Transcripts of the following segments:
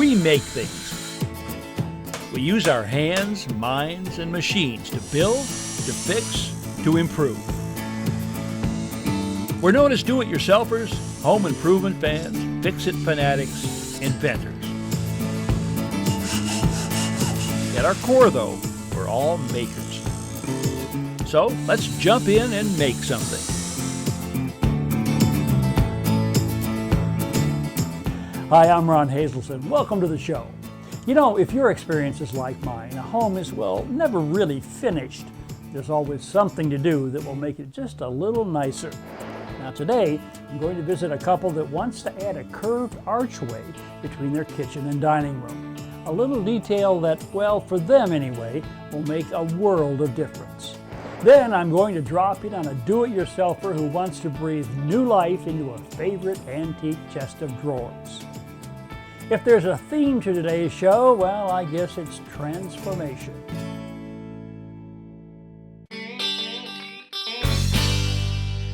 We make things. We use our hands, minds, and machines to build, to fix, to improve. We're known as do-it-yourselfers, home improvement fans, fix-it fanatics, inventors. At our core, though, we're all makers. So let's jump in and make something. Hi, I'm Ron Hazelton. Welcome to the show. You know, if your experience is like mine, a home is, well, never really finished. There's always something to do that will make it just a little nicer. Now today, I'm going to visit a couple that wants to add a curved archway between their kitchen and dining room. A little detail that, well, for them anyway, will make a world of difference. Then I'm going to drop in on a do-it-yourselfer who wants to breathe new life into a favorite antique chest of drawers. If there's a theme to today's show, well, I guess it's transformation.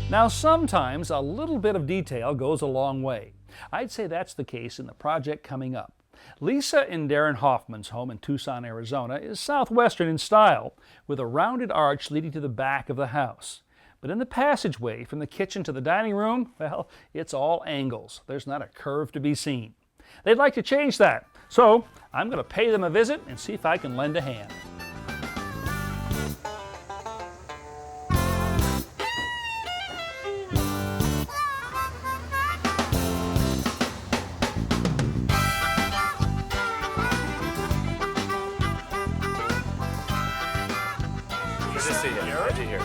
Now, sometimes a little bit of detail goes a long way. I'd say that's the case in the project coming up. Lisa and Darren Hoffman's home in Tucson, Arizona is southwestern in style, with a rounded arch leading to the back of the house. But in the passageway from the kitchen to the dining room, well, it's all angles. There's not a curve to be seen. They'd like to change that, so I'm going to pay them a visit and see if I can lend a hand.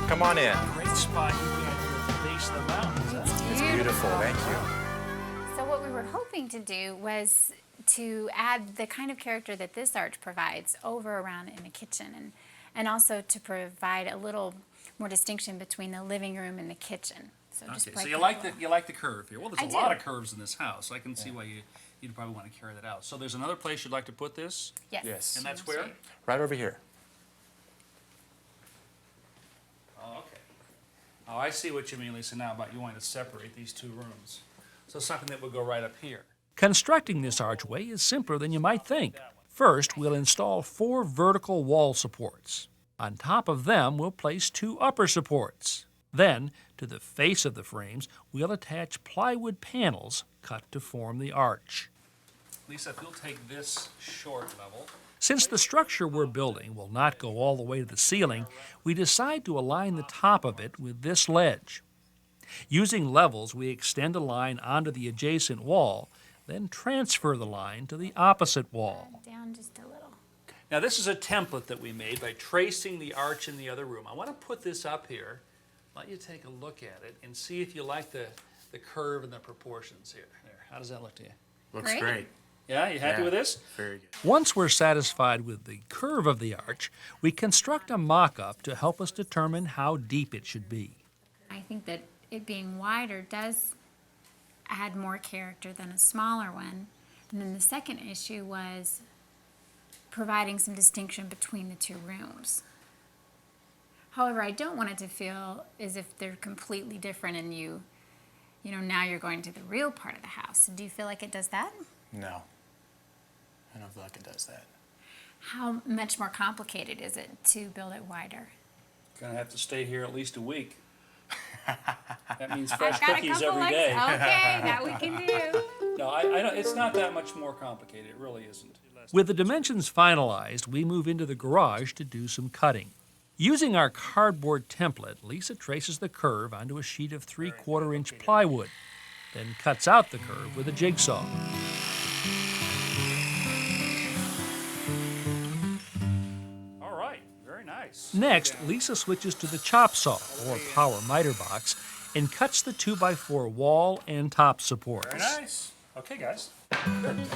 Come on in. Great spot you got here at the base of the mountains. It's beautiful, thank you. So what we were hoping to do was to add the kind of character that this arch provides over around in the kitchen, and also to provide a little more distinction between the living room and the kitchen. So just Okay, so you like the curve here. Well, there's I a lot do. of curves in this house. I can see why you'd probably want to carry that out. So there's another place you'd like to put this? Yes. Yes. And that's where? Right over here. Oh, okay. Oh, I see what you mean, Lisa, now about you wanting to separate these two rooms. So something that would go right up here. Constructing this archway is simpler than you might think. First, we'll install 4 vertical wall supports. On top of them, we'll place 2 upper supports. Then, to the face of the frames, we'll attach plywood panels cut to form the arch. Lisa, if you'll take this short level. Since the structure we're building will not go all the way to the ceiling, we decide to align the top of it with this ledge. Using levels, we extend a line onto the adjacent wall, then transfer the line to the opposite wall. Down just a little. Now this is a template that we made by tracing the arch in the other room. I want to put this up here, let you take a look at it, and see if you like the curve and the proportions here. There. How does that look to you? Looks Great. great. Yeah, you happy with this? Very good. Once we're satisfied with the curve of the arch, we construct a mock-up to help us determine how deep it should be. I think that it being wider does add more character than a smaller one. And then the second issue was providing some distinction between the two rooms. However, I don't want it to feel as if they're completely different and you know, now you're going to the real part of the house. Do you feel like it does that? No. I don't feel like it does that. How much more complicated is it to build it wider? Gonna have to stay here at least a week. That means I've fresh got a cookies couple every day. Okay, that we can do. No, I don't, it's not that much more complicated. It really isn't. With the dimensions finalized, we move into the garage to do some cutting. Using our cardboard template, Lisa traces the curve onto a sheet of 3/4-inch plywood, then cuts out the curve with a jigsaw. All right, very nice. Next, Lisa switches to the chop saw, or power miter box, and cuts the 2x4 wall and top supports. Very nice. Okay, guys. Good.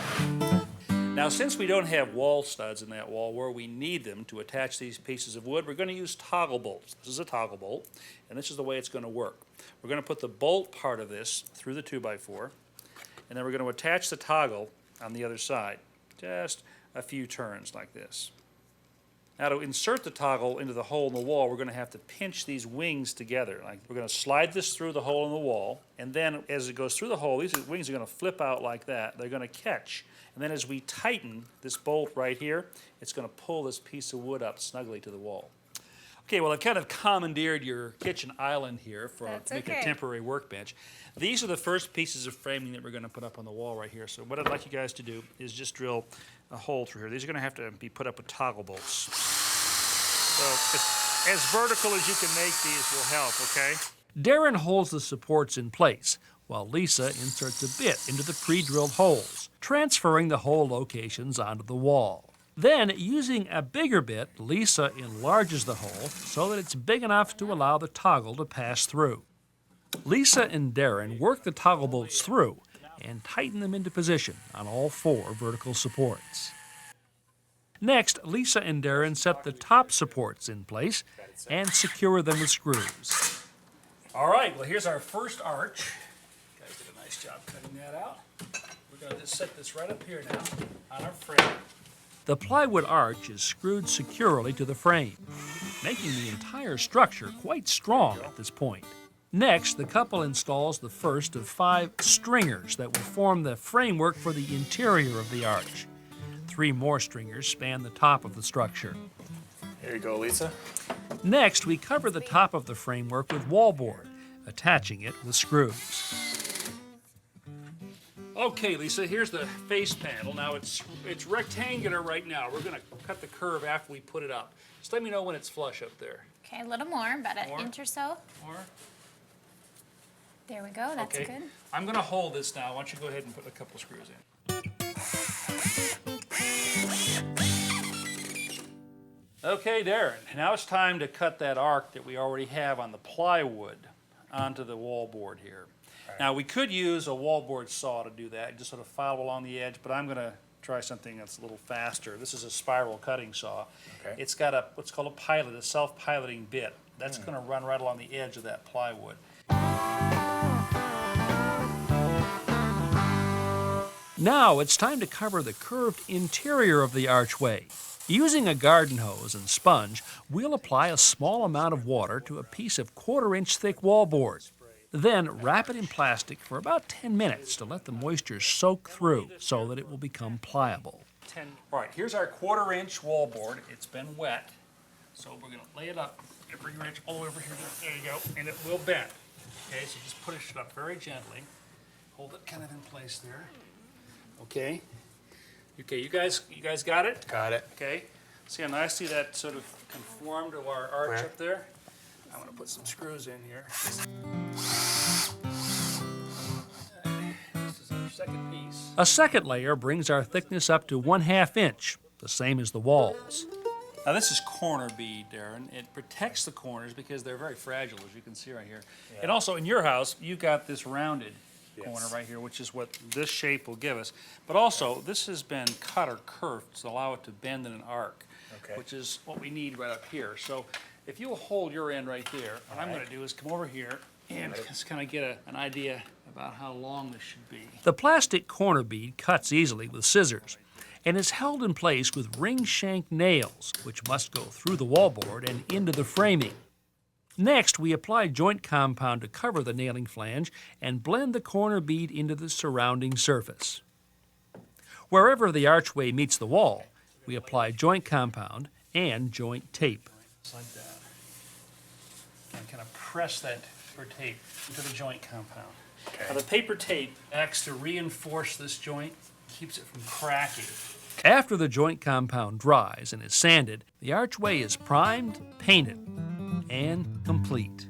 Now, since we don't have wall studs in that wall where we need them to attach these pieces of wood, we're going to use toggle bolts. This is a toggle bolt, and this is the way it's going to work. We're going to put the bolt part of this through the 2x4, and then we're going to attach the toggle on the other side. Just a few turns like this. Now to insert the toggle into the hole in the wall, we're going to have to pinch these wings together. Like we're going to slide this through the hole in the wall, and then as it goes through the hole, these wings are going to flip out like that. They're going to catch. And then as we tighten this bolt right here, it's going to pull this piece of wood up snugly to the wall. Okay, well, I've kind of commandeered your kitchen island here to make a temporary workbench. These are the first pieces of framing that we're going to put up on the wall right here. So what I'd like you guys to do is just drill a hole through here. These are going to have to be put up with toggle bolts. So as vertical as you can make these will help, okay? Darren holds the supports in place, while Lisa inserts a bit into the pre-drilled holes, transferring the hole locations onto the wall. Then, using a bigger bit, Lisa enlarges the hole so that it's big enough to allow the toggle to pass through. Lisa and Darren work the toggle bolts through and tighten them into position on all 4 vertical supports. Next, Lisa and Darren set the top supports in place and secure them with screws. All right, well, here's our first arch. You guys did a nice job cutting that out. We're going to just set this right up here now on our frame. The plywood arch is screwed securely to the frame, making the entire structure quite strong at this point. Next, the couple installs the first of 5 stringers that will form the framework for the interior of the arch. 3 more stringers span the top of the structure. Here you go, Lisa. Next, we cover the top of the framework with wallboard, attaching it with screws. Okay, Lisa, here's the face panel. Now it's rectangular right now. We're going to cut the curve after we put it up. Just let me know when it's flush up there. Okay, a little more, about an More? inch or so. More? There we go, that's Okay. good. I'm going to hold this now. Why don't you go ahead and put a couple screws in. Okay, Darren, now it's time to cut that arc that we already have on the plywood onto the wallboard here. Now, we could use a wallboard saw to do that, just sort of file along the edge, but I'm going to try something that's a little faster. This is a spiral cutting saw. Okay. It's got what's called a pilot, a self-piloting bit. That's going to run right along the edge of that plywood. Now it's time to cover the curved interior of the archway. Using a garden hose and sponge, we'll apply a small amount of water to a piece of 1/4-inch thick wallboard. Then wrap it in plastic for about 10 minutes to let the moisture soak through so that it will become pliable. All right, here's our 1/4-inch wallboard. It's been wet, so we're going to lay it up. Bring your inch all over here. There you go, and it will bend. Okay, so just push it up very gently. Hold it kind of in place there. Okay. Okay, you guys got it? Got it. Okay. See how nicely that sort of conformed to our arch Where? up there? I'm going to put some screws in here. This is our second piece. A second layer brings our thickness up to 1/2 inch, the same as the walls. Now this is corner bead, Darren. It protects the corners because they're very fragile, as you can see right here. Yeah. And also in your house, you've got this rounded corner Yes. right here, which is what this shape will give us. But also, this has been cut or curved to allow it to bend in an arc, Okay. which is what we need right up here. So if you'll hold your end right there, what I'm going to do is come over here and just kind of get an idea about how long this should be. The plastic corner bead cuts easily with scissors and is held in place with ring shank nails, which must go through the wallboard and into the framing. Next, we apply joint compound to cover the nailing flange and blend the corner bead into the surrounding surface. Wherever the archway meets the wall, we apply joint compound and joint tape. Just like that. And kind of press that paper tape into the joint compound. Okay. Now the paper tape acts to reinforce this joint, keeps it from cracking. After the joint compound dries and is sanded, the archway is primed, painted, and complete.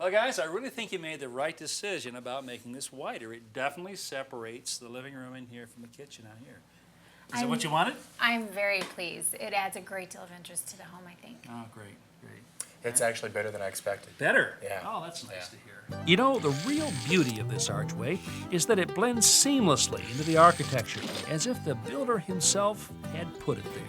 Well, guys, I really think you made the right decision about making this wider. It definitely separates the living room in here from the kitchen out here. Is that what you wanted? I'm very pleased. It adds a great deal of interest to the home, I think. Oh, great, great. It's actually better than I expected. Better? Yeah. Oh, that's nice to hear. You know, the real beauty of this archway is that it blends seamlessly into the architecture, as if the builder himself had put it there.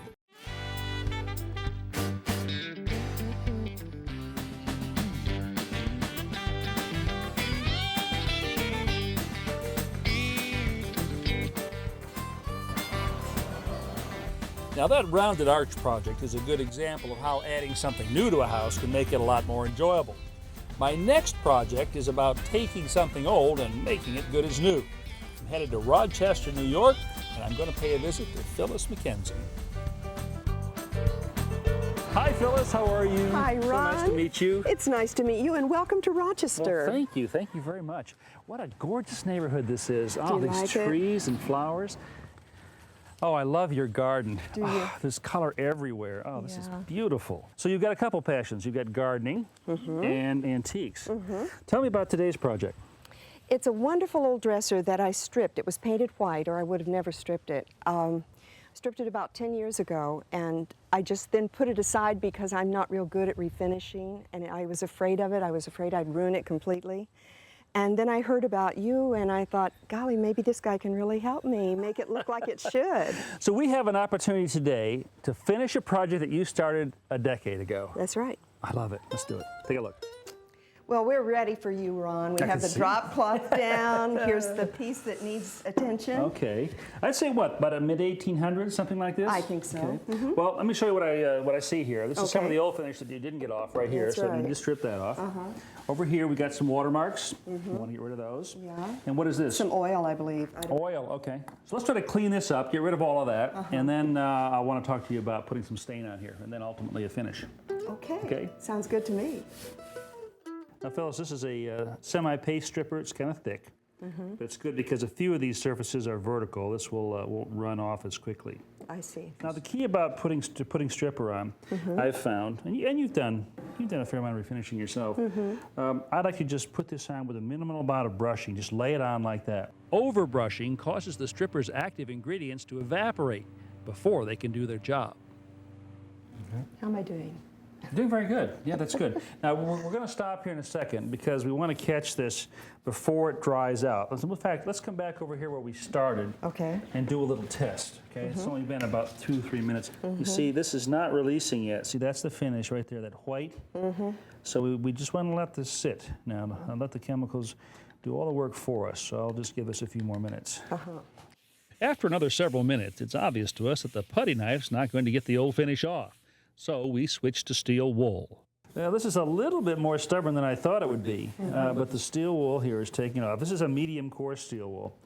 Now that rounded arch project is a good example of how adding something new to a house can make it a lot more enjoyable. My next project is about taking something old and making it good as new. I'm headed to Rochester, New York, and I'm going to pay a visit to Phyllis McKenzie. Hi Phyllis, how are you? Hi Ron. So nice to meet you. It's nice to meet you and welcome to Rochester. Well, thank you very much. What a gorgeous neighborhood this is. Do Oh, you these like it? trees and flowers. Oh, I love your garden. Do you? Oh, there's color everywhere. Oh, this is Yeah. beautiful. So you've got a couple passions. You've got gardening and antiques. Tell me about today's project. It's a wonderful old dresser that I stripped. It was painted white or I would have never stripped it. Stripped it about 10 years ago and I just then put it aside because I'm not real good at refinishing and I was afraid of it. I was afraid I'd ruin it completely. And then I heard about you and I thought, golly, maybe this guy can really help me make it look like it should. So we have an opportunity today to finish a project that you started a decade ago. That's right. I love it. Let's do it. Take a look. Well, we're ready for you, Ron. We I have can the see. drop cloth down. Here's the piece that needs attention. Okay. I'd say what, about a mid-1800s, something like this? I think so. Okay. Well, let me show you what I see here. This is some of Okay. the old finish that you didn't get off right here. That's So right. you just strip that off. Over here we got some watermarks. You want to get rid of those. Yeah. And what is this? Some oil, I believe. Oil, okay. So let's try to clean this up, get rid of all of that, and then I want to talk to you about putting some stain on here, and then ultimately a finish. Okay. Okay. Sounds good to me. Now, Phyllis, this is a semi-paste stripper. It's kind of thick, but it's good because a few of these surfaces are vertical. This won't run off as quickly. I see. Now, the key about putting stripper on, I've found, and you've done a fair amount of refinishing yourself. I'd like to just put this on with a minimal amount of brushing. Just lay it on like that. Overbrushing causes the stripper's active ingredients to evaporate before they can do their job. How am I doing? Doing very good. Yeah, that's good. Now, we're going to stop here in a second because we want to catch this before it dries out. In fact, let's come back over here where we started Okay. and do a little test. Okay, it's only been about 2-3 minutes. You see, this is not releasing yet. See, that's the finish right there, that white. So we just want to let this sit now and let the chemicals do all the work for us. So I'll just give us a few more minutes. After another several minutes, it's obvious to us that the putty knife's not going to get the old finish off. So we switched to steel wool. Now, this is a little bit more stubborn than I thought it would be, but the steel wool here is taking off. This is a medium coarse steel wool,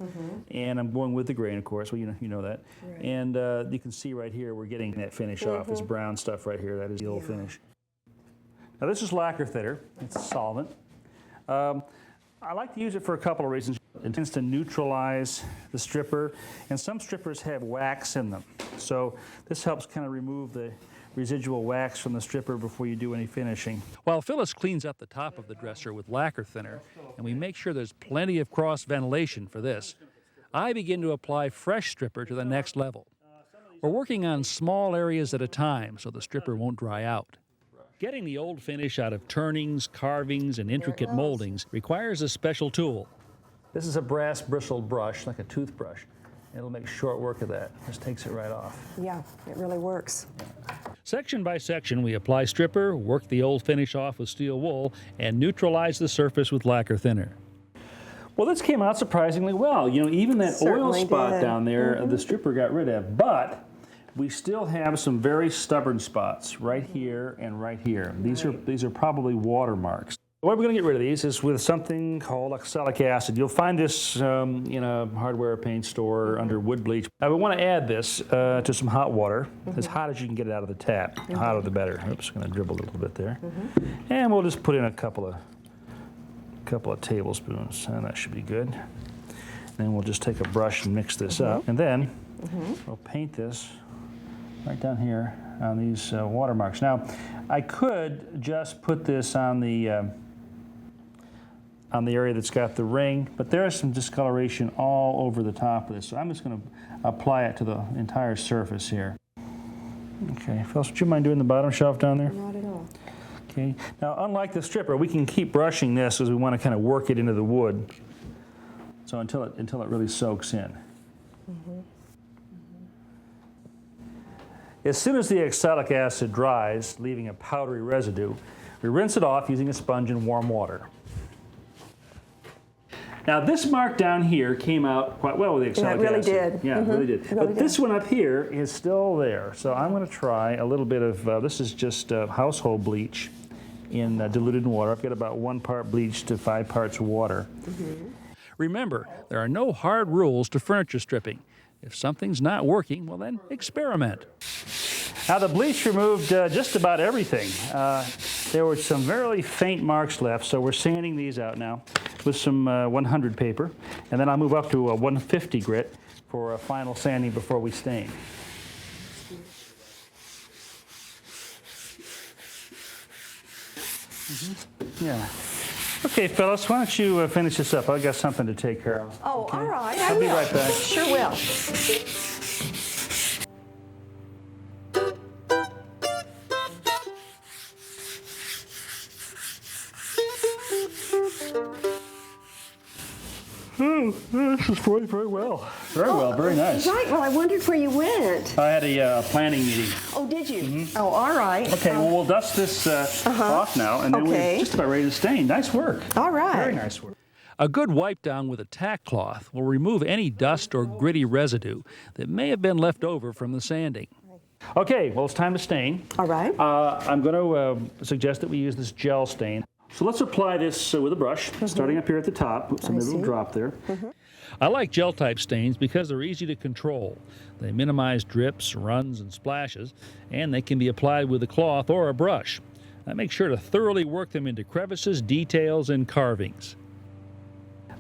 and I'm going with the grain, of course. Well, you know that. Right. And you can see right here we're getting that finish off. This brown stuff right here, that is the old finish. Now, this is lacquer thinner. It's a solvent. I like to use it for a couple of reasons. It tends to neutralize the stripper, and some strippers have wax in them. So this helps kind of remove the residual wax from the stripper before you do any finishing. While Phyllis cleans up the top of the dresser with lacquer thinner, and we make sure there's plenty of cross ventilation for this, I begin to apply fresh stripper to the next level. We're working on small areas at a time so the stripper won't dry out. Getting the old finish out of turnings, carvings, and intricate moldings requires a special tool. This is a brass bristled brush, like a toothbrush. It'll make short work of that. Just takes it right off. Yeah, it really works. Section by section, we apply stripper, work the old finish off with steel wool, and neutralize the surface with lacquer thinner. Well, this came out surprisingly well. You know, even that oil Certainly spot did. down there, the stripper got rid of. But we still have some very stubborn spots right here and right here. These are probably watermarks. The way we're going to get rid of these is with something called oxalic acid. You'll find this in a hardware paint store under wood bleach. Now we want to add this to some hot water, as hot as you can get it out of the tap. The hotter the better. Oops, going to dribble a little bit there. And we'll just put in a couple of tablespoons, and that should be good. Then we'll just take a brush and mix this up, and then we'll paint this right down here on these watermarks. Now, I could just put this on the area that's got the ring, but there is some discoloration all over the top of this, so I'm just going to apply it to the entire surface here. Okay, Phyllis, would you mind doing the bottom shelf down there? Not at all. Okay, now unlike the stripper, we can keep brushing this as we want to kind of work it into the wood, so until it really soaks in. As soon as the oxalic acid dries, leaving a powdery residue, we rinse it off using a sponge in warm water. Now this mark down here came out quite well with the Yeah, oxalic it really acid. did. Yeah, it really did. Really But this did. one up here is still there. So I'm going to try a little bit of, this is just household bleach in diluted water. I've got about 1 part bleach to 5 parts water. Remember, there are no hard rules to furniture stripping. If something's not working, well then experiment. Now the bleach removed just about everything. There were some very faint marks left, so we're sanding these out now with some 100 paper, and then I'll move up to a 150 grit for a final sanding before we stain. Yeah. Okay, fellas, why don't you finish this up? I've got something to take care of. Oh, all right. I'll be right back. Sure will. This is going very well. Very well, very nice. Right. Well, I wondered where you went. I had a planning meeting. Oh, did you? Oh, all right. Okay, well, we'll dust this off now, and then Okay. we're just about ready to stain. Nice work. All right. Very nice work. A good wipe down with a tack cloth will remove any dust or gritty residue that may have been left over from the sanding. Okay, well, it's time to stain. All right. I'm going to suggest that we use this gel stain. So let's apply this with a brush, starting up here at the top. Oops, a little see. drop there. I like gel type stains because they're easy to control. They minimize drips, runs, and splashes, and they can be applied with a cloth or a brush. I make sure to thoroughly work them into crevices, details, and carvings.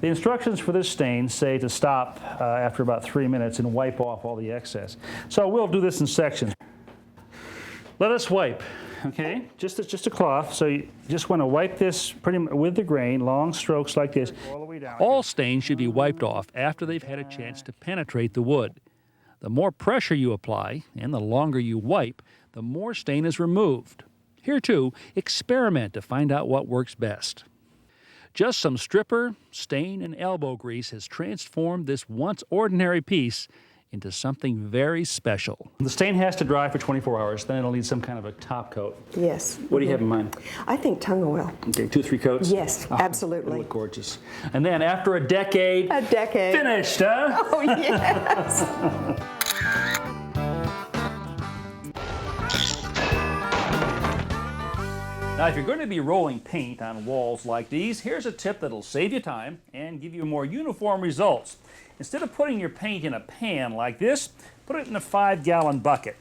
The instructions for this stain say to stop after about 3 minutes and wipe off all the excess. So we'll do this in sections. Let us wipe, okay? Just a cloth. So you just want to wipe this pretty much with the grain, long strokes like this. All the way down. All stains should be wiped off after they've had a chance to penetrate the wood. The more pressure you apply and the longer you wipe, the more stain is removed. Here too, experiment to find out what works best. Just some stripper, stain, and elbow grease has transformed this once ordinary piece into something very special. The stain has to dry for 24 hours, then it'll need some kind of a top coat. Yes. What do you have in mind? I think tongue oil. Okay, 2 or 3 coats? Yes, Oh, absolutely. it'll look gorgeous. And then after a decade, A decade. finished, huh? Oh, yes. Now, if you're going to be rolling paint on walls like these, here's a tip that'll save you time and give you more uniform results. Instead of putting your paint in a pan like this, put it in a 5-gallon bucket.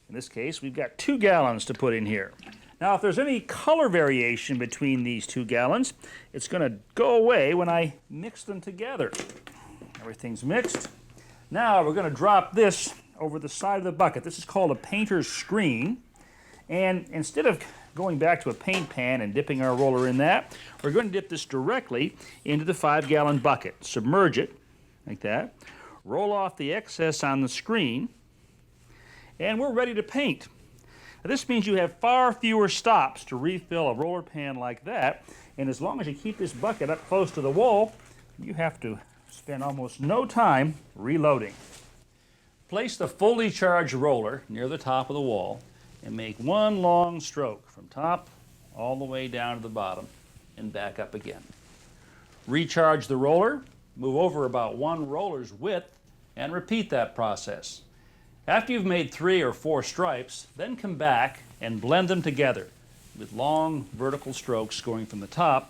In this case, we've got 2 gallons to put in here. Now, if there's any color variation between these 2 gallons, it's going to go away when I mix them together. Everything's mixed. Now, we're going to drop this over the side of the bucket. This is called a painter's screen. And instead of going back to a paint pan and dipping our roller in that, we're going to dip this directly into the 5-gallon bucket. Submerge it like that. Roll off the excess on the screen, and we're ready to paint. Now, this means you have far fewer stops to refill a roller pan like that, and as long as you keep this bucket up close to the wall, you have to spend almost no time reloading. Place the fully charged roller near the top of the wall and make one long stroke from top all the way down to the bottom and back up again. Recharge the roller, move over about 1 roller's width, and repeat that process. After you've made 3 or 4 stripes, then come back and blend them together with long vertical strokes going from the top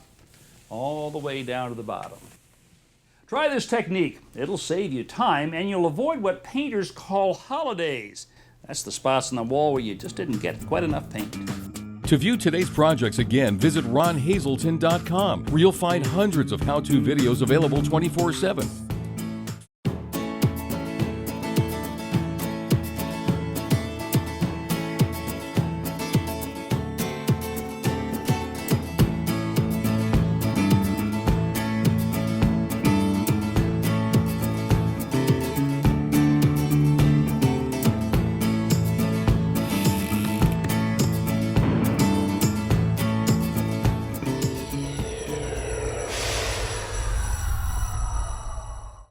all the way down to the bottom. Try this technique. It'll save you time and you'll avoid what painters call holidays. That's the spots on the wall where you just didn't get quite enough paint. To view today's projects again, visit ronhazelton.com, where you'll find hundreds of how-to videos available 24/7.